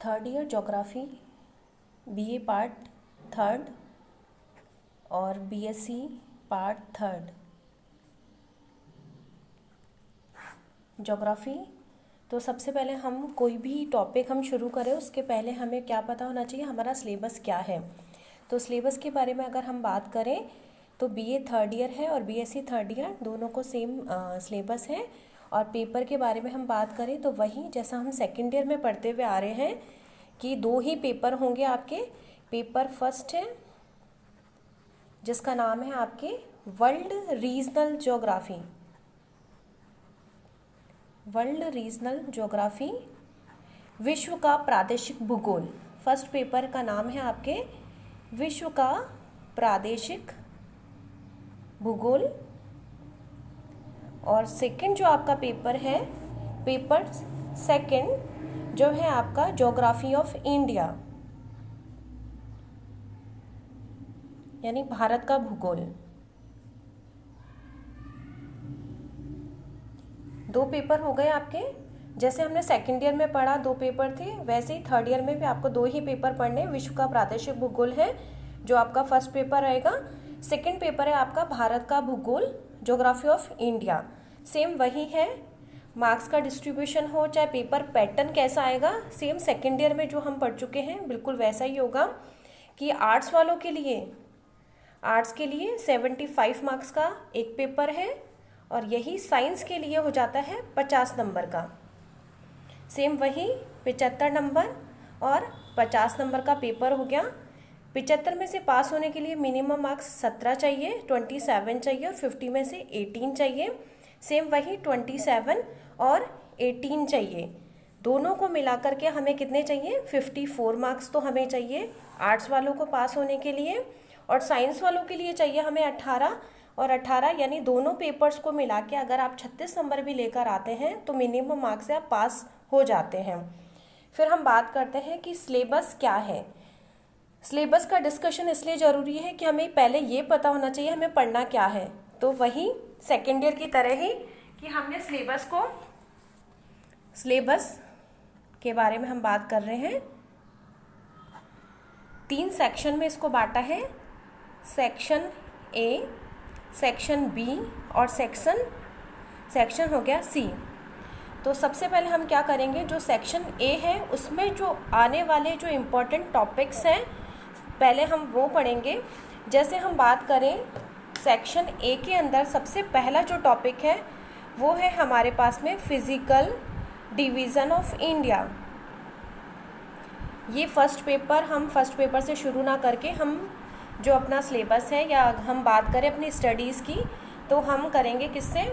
Third year geography BA part third और BSc part third geography. तो सबसे पहले हम कोई भी टॉपिक हम शुरू करें उसके पहले हमें क्या पता होना चाहिए, हमारा सिलेबस क्या है। तो सिलेबस के बारे में अगर हम बात करें तो बीए थर्ड ईयर है और बीएससी थर्ड ईयर दोनों को सेम सिलेबस है। और पेपर के बारे में हम बात करें तो वही जैसा हम सेकेंड ईयर में पढ़ते हुए आ रहे हैं कि 2 ही पेपर होंगे आपके। पेपर फर्स्ट है जिसका नाम है आपके world regional geography, world regional geography विश्व का प्रादेशिक भूगोल। फर्स्ट पेपर का नाम है आपके विश्व का प्रादेशिक भूगोल। और सेकंड जो आपका पेपर है, पेपर सेकंड जो है आपका ज्योग्राफी ऑफ इंडिया, यानी भारत का भूगोल। 2 पेपर हो गए आपके। जैसे हमने सेकेंड ईयर में पढ़ा 2 पेपर थे, वैसे ही थर्ड ईयर में भी आपको 2 ही पेपर पढ़ने। विश्व का प्रादेशिक भूगोल है जो आपका फर्स्ट पेपर रहेगा। सेकंड पेपर है आपका भारत का भूगोल, ज्योग्राफी ऑफ इंडिया। सेम वही है, मार्क्स का डिस्ट्रीब्यूशन हो चाहे पेपर पैटर्न कैसा आएगा, सेम सेकेंड ईयर में जो हम पढ़ चुके हैं बिल्कुल वैसा ही होगा। कि आर्ट्स वालों के लिए, आर्ट्स के लिए 75 मार्क्स का एक पेपर है और यही साइंस के लिए हो जाता है 50 नंबर का। सेम वही 75 नंबर और 50 नंबर का पेपर हो गया। 75 में से पास होने के लिए मिनिमम मार्क्स 17 चाहिए, 27 चाहिए और 50 में से 18 चाहिए। सेम वही 27 और 18 चाहिए, दोनों को मिलाकर के हमें कितने चाहिए, 54 मार्क्स तो हमें चाहिए आर्ट्स वालों को पास होने के लिए। और साइंस वालों के लिए चाहिए हमें 18 और 18, यानी दोनों पेपर्स को मिला के अगर आप 36 नंबर भी लेकर आते हैं तो मिनिमम मार्क्स से आप पास हो जाते हैं। फिर हम बात करते हैं कि सिलेबस क्या है। सिलेबस का डिस्कशन इसलिए ज़रूरी है कि हमें पहले ये पता होना चाहिए हमें पढ़ना क्या है। तो वही सेकेंड ईयर की तरह ही कि हमने सिलेबस के बारे में हम बात कर रहे हैं। 3 सेक्शन में इसको बांटा है, सेक्शन ए, सेक्शन बी और सेक्शन हो गया सी। तो सबसे पहले हम क्या करेंगे, जो सेक्शन ए है उसमें जो आने वाले जो इम्पोर्टेंट टॉपिक्स हैं पहले हम वो पढ़ेंगे। जैसे हम बात करें सेक्शन ए के अंदर सबसे पहला जो टॉपिक है वो है हमारे पास में फिजिकल डिवीज़न ऑफ इंडिया। ये फर्स्ट पेपर से शुरू ना करके हम जो अपना सिलेबस है या हम बात करें अपनी स्टडीज़ की तो हम करेंगे किससे,